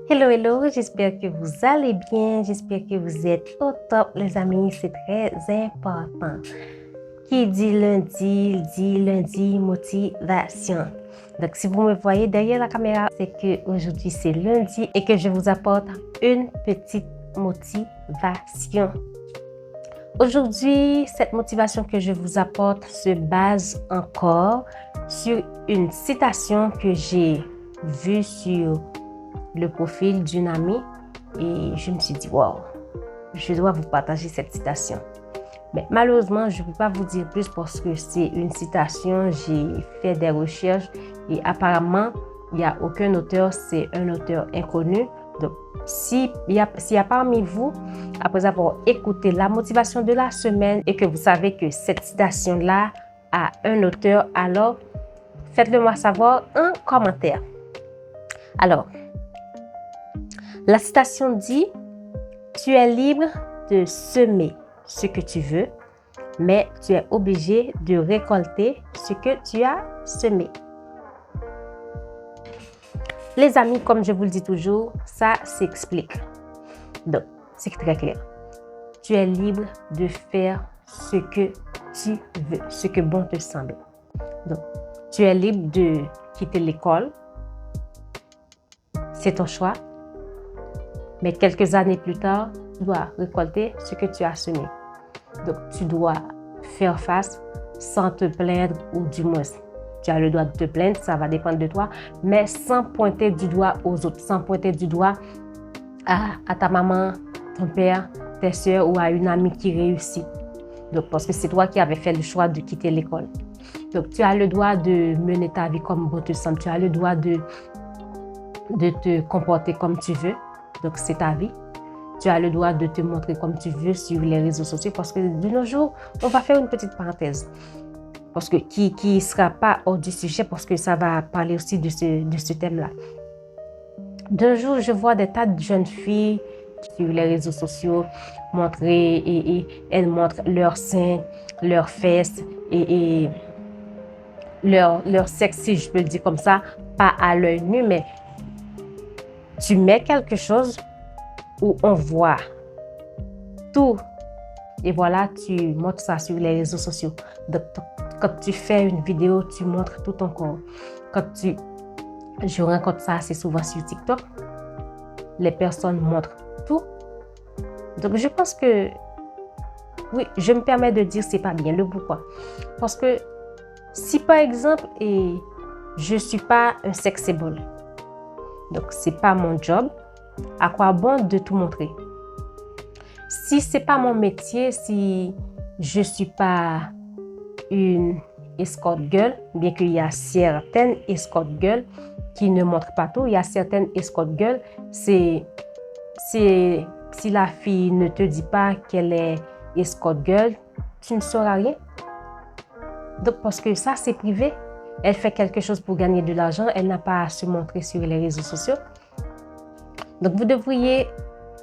Hello, hello, j'espère que vous allez bien, j'espère que vous êtes au top, les amis, c'est très important. Qui dit lundi, motivation. Donc, si vous me voyez derrière la caméra, c'est que aujourd'hui c'est lundi et que je vous apporte une petite motivation. Aujourd'hui, cette motivation que je vous apporte se base encore sur une citation que j'ai vue sur le profil d'une amie et je me suis dit, wow, je dois vous partager cette citation. Mais malheureusement, je ne peux pas vous dire plus parce que c'est une citation, j'ai fait des recherches et apparemment, il n'y a aucun auteur, c'est un auteur inconnu. Donc, s'il y a parmi vous, après avoir écouté la motivation de la semaine et que vous savez que cette citation-là a un auteur, alors faites-le moi savoir en commentaire. Alors, la citation dit « Tu es libre de semer ce que tu veux, mais tu es obligé de récolter ce que tu as semé. » Les amis, comme je vous le dis toujours, ça s'explique. Donc, c'est très clair. Tu es libre de faire ce que tu veux, ce que bon te semble. Donc, tu es libre de quitter l'école. C'est ton choix. Mais quelques années plus tard, tu dois récolter ce que tu as semé. Donc, tu dois faire face sans te plaindre ou du moins, tu as le droit de te plaindre, ça va dépendre de toi, mais sans pointer du doigt aux autres, sans pointer du doigt à ta maman, ton père, tes soeurs ou à une amie qui réussit. Donc, parce que c'est toi qui avais fait le choix de quitter l'école. Donc, tu as le droit de mener ta vie comme bon te semble. Tu as le droit de te comporter comme tu veux. Donc, c'est ta vie. Tu as le droit de te montrer comme tu veux sur les réseaux sociaux parce que de nos jours, on va faire une petite parenthèse. Parce que qui ne sera pas hors du sujet parce que ça va parler aussi de ce thème-là. D'un jour, je vois des tas de jeunes filles sur les réseaux sociaux montrer et elles montrent leurs seins, leurs fesses et leur sexe, si je peux le dire comme ça, pas à l'œil nu, mais tu mets quelque chose où on voit tout. Et voilà, tu montres ça sur les réseaux sociaux. Donc, quand tu fais une vidéo, tu montres tout ton corps. Je rencontre ça assez souvent sur TikTok. Les personnes montrent tout. Donc, je pense que, oui, je me permets de dire c'est pas bien. Le pourquoi? Parce que si par exemple, je ne suis pas un sex symbol, donc c'est pas mon job, à quoi bon de tout montrer? Si c'est pas mon métier, si je suis pas une escort girl, bien qu'il y a certaines escort girls qui ne montrent pas tout, il y a certaines escort girls, si la fille ne te dit pas qu'elle est escort girl, tu ne sauras rien. Donc parce que ça c'est privé, elle fait quelque chose pour gagner de l'argent, elle n'a pas à se montrer sur les réseaux sociaux. Donc vous devriez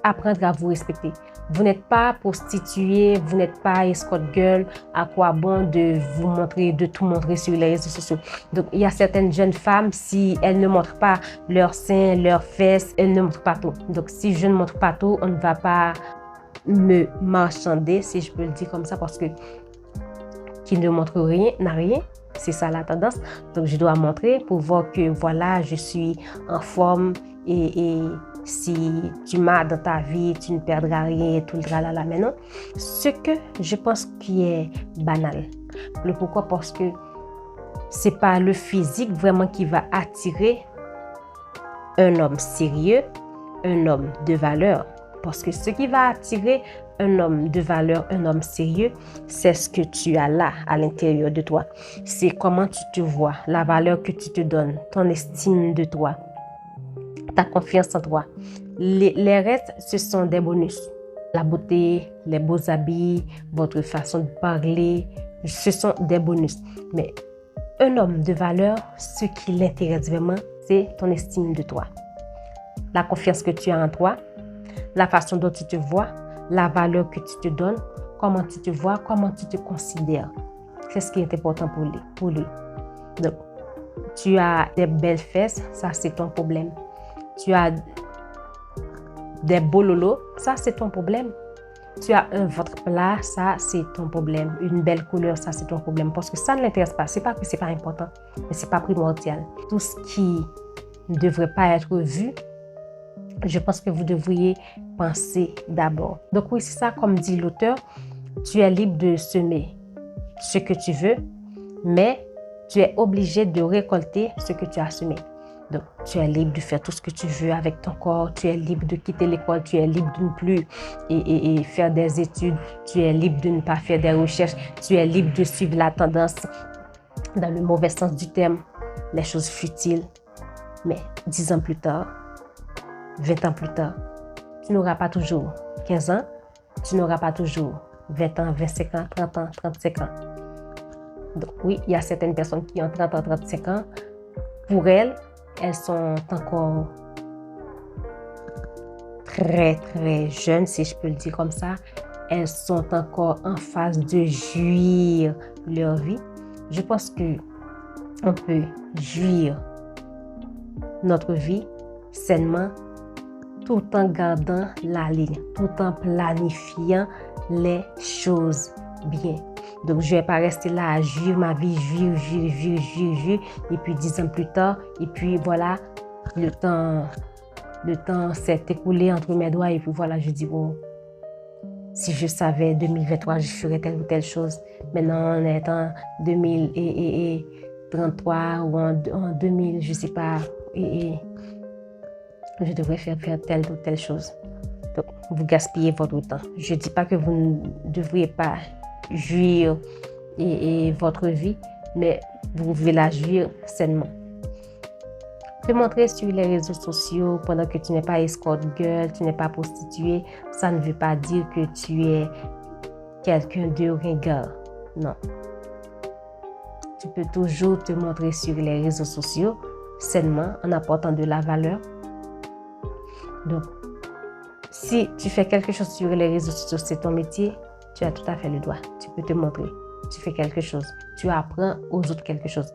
apprendre à vous respecter. Vous n'êtes pas prostituée, vous n'êtes pas escort girl. À quoi bon de vous montrer, de tout montrer sur les réseaux sociaux? Donc, il y a certaines jeunes femmes, si elles ne montrent pas leurs seins, leurs fesses, elles ne montrent pas tout. Donc, si je ne montre pas tout, on ne va pas me marchander, si je peux le dire comme ça, parce que qui ne montre rien n'a rien. C'est ça la tendance. Donc, je dois montrer pour voir que voilà, je suis en forme et si tu m'as dans ta vie, tu ne perdras rien et tout le tralala. Mais non, ce que je pense qui est banal. Le pourquoi? Parce que c'est pas le physique vraiment qui va attirer un homme sérieux, un homme de valeur. Parce que ce qui va attirer un homme de valeur, un homme sérieux, c'est ce que tu as là, à l'intérieur de toi. C'est comment tu te vois, la valeur que tu te donnes, ton estime de toi, ta confiance en toi. Les restes, ce sont des bonus. La beauté, les beaux habits, votre façon de parler, ce sont des bonus. Mais un homme de valeur, ce qui l'intéresse vraiment, c'est ton estime de toi. La confiance que tu as en toi, la façon dont tu te vois, la valeur que tu te donnes, comment tu te vois, comment tu te considères. C'est ce qui est important pour lui. Donc, tu as des belles fesses, ça c'est ton problème. Tu as des beaux lolos, ça c'est ton problème. Tu as un ventre plat, ça c'est ton problème. Une belle couleur, ça c'est ton problème. Parce que ça ne l'intéresse pas. C'est pas que c'est pas important, mais c'est pas primordial. Tout ce qui ne devrait pas être vu, je pense que vous devriez penser d'abord. Donc oui, c'est ça, comme dit l'auteur, tu es libre de semer ce que tu veux, mais tu es obligé de récolter ce que tu as semé. Donc, tu es libre de faire tout ce que tu veux avec ton corps, tu es libre de quitter l'école, tu es libre de ne plus faire des études, tu es libre de ne pas faire des recherches, tu es libre de suivre la tendance dans le mauvais sens du terme, les choses futiles. Mais 10 ans plus tard, 20 ans plus tard, tu n'auras pas toujours 15 ans, tu n'auras pas toujours 20 ans, 25 ans, 30 ans, 35 ans. Donc oui, il y a certaines personnes qui ont 30 ans, 35 ans. Pour elles sont encore très, très jeunes, si je peux le dire comme ça. Elles sont encore en phase de jouir leur vie. Je pense qu'on peut jouir notre vie sainement tout en gardant la ligne, tout en planifiant les choses bien. Donc, je ne vais pas rester là à jouir ma vie, jouir. Et puis, 10 ans plus tard, et puis voilà, le temps s'est écoulé entre mes doigts. Et puis voilà, je dis, bon, si je savais 2023, je ferais telle ou telle chose. Maintenant, on est en 2033 ou en 2000, je ne sais pas, je devrais faire telle ou telle chose. Donc, vous gaspillez votre temps. Je ne dis pas que vous ne devriez pas jouir votre vie, mais vous pouvez la jouir sainement. Te montrer sur les réseaux sociaux pendant que tu n'es pas escort girl, tu n'es pas prostituée, ça ne veut pas dire que tu es quelqu'un de ringard. Non. Tu peux toujours te montrer sur les réseaux sociaux sainement en apportant de la valeur. Donc, si tu fais quelque chose sur les réseaux sociaux, c'est ton métier, tu as tout à fait le droit. Tu peux te montrer. Tu fais quelque chose. Tu apprends aux autres quelque chose.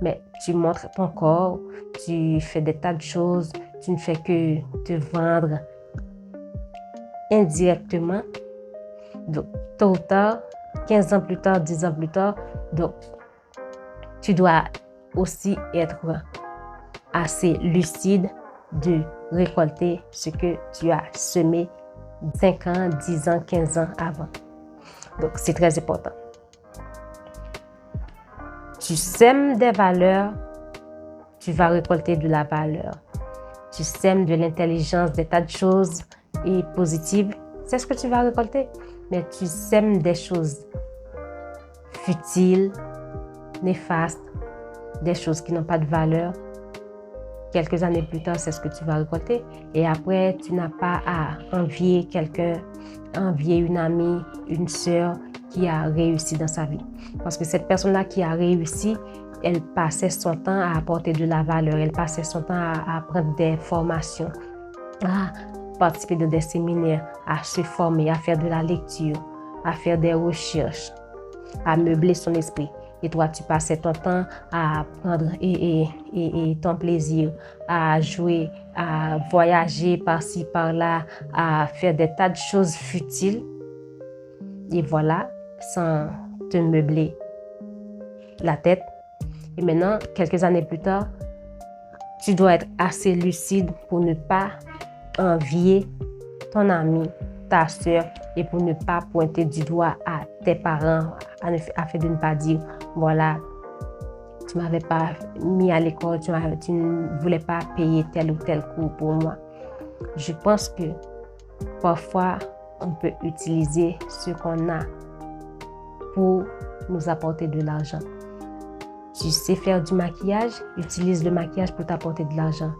Mais tu montres ton corps, tu fais des tas de choses, tu ne fais que te vendre indirectement. Donc, tôt ou tard, 15 ans plus tard, 10 ans plus tard, donc, tu dois aussi être assez lucide de récolter ce que tu as semé 5 ans, 10 ans, 15 ans avant. Donc, c'est très important. Tu sèmes des valeurs, tu vas récolter de la valeur. Tu sèmes de l'intelligence, des tas de choses et positives, c'est ce que tu vas récolter. Mais tu sèmes des choses futiles, néfastes, des choses qui n'ont pas de valeur. Quelques années plus tard, c'est ce que tu vas récolter. Et après, tu n'as pas à envier quelqu'un, envier une amie, une sœur qui a réussi dans sa vie. Parce que cette personne-là qui a réussi, elle passait son temps à apporter de la valeur. Elle passait son temps à prendre des formations, à participer dans des séminaires, à se former, à faire de la lecture, à faire des recherches, à meubler son esprit. Et toi, tu passais ton temps à prendre ton plaisir, à jouer, à voyager par-ci, par-là, à faire des tas de choses futiles. Et voilà, sans te meubler la tête. Et maintenant, quelques années plus tard, tu dois être assez lucide pour ne pas envier ton ami, ta soeur, et pour ne pas pointer du doigt à tes parents, afin de ne pas dire, voilà, tu ne m'avais pas mis à l'école, tu ne voulais pas payer tel ou tel cours pour moi. Je pense que parfois, on peut utiliser ce qu'on a pour nous apporter de l'argent. Tu sais faire du maquillage, utilise le maquillage pour t'apporter de l'argent.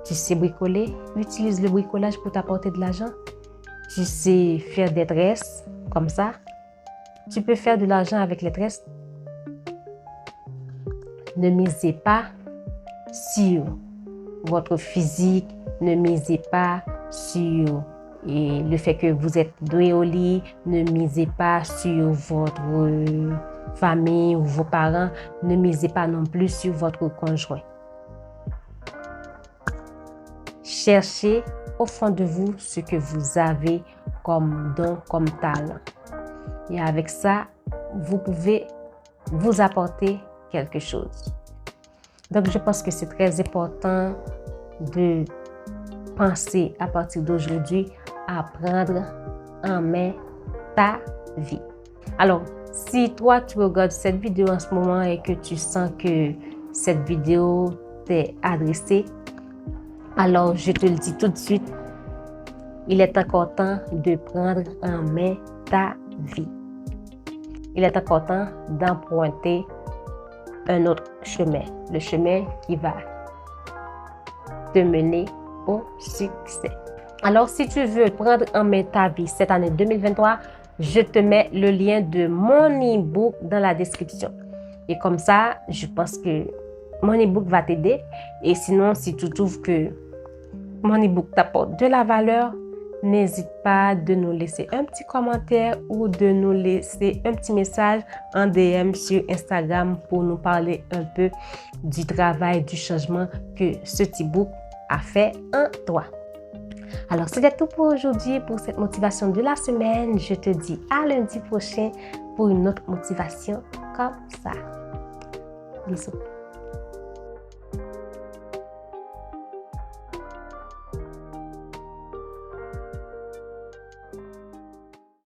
Tu sais bricoler, utilise le bricolage pour t'apporter de l'argent. Tu sais faire des tresses comme ça, tu peux faire de l'argent avec les tresses. Ne misez pas sur votre physique, ne misez pas sur et le fait que vous êtes deux au lit, ne misez pas sur votre famille ou vos parents, ne misez pas non plus sur votre conjoint. Cherchez au fond de vous ce que vous avez comme don, comme talent. Et avec ça, vous pouvez vous apporter quelque chose. Donc, je pense que c'est très important de penser à partir d'aujourd'hui à prendre en main ta vie. Alors, si toi, tu regardes cette vidéo en ce moment et que tu sens que cette vidéo t'est adressée, alors je te le dis tout de suite, il est encore temps de prendre en main ta vie. Il est encore temps d'emprunter un autre chemin, le chemin qui va te mener au succès. Alors, si tu veux prendre en main ta vie cette année 2023, je te mets le lien de mon e-book dans la description. Et comme ça, je pense que mon e-book va t'aider. Et sinon, si tu trouves que mon e-book t'apporte de la valeur, n'hésite pas de nous laisser un petit commentaire ou de nous laisser un petit message en DM sur Instagram pour nous parler un peu du travail, du changement que ce e-book a fait en toi. Alors, c'était tout pour aujourd'hui, pour cette motivation de la semaine. Je te dis à lundi prochain pour une autre motivation comme ça. Bisous.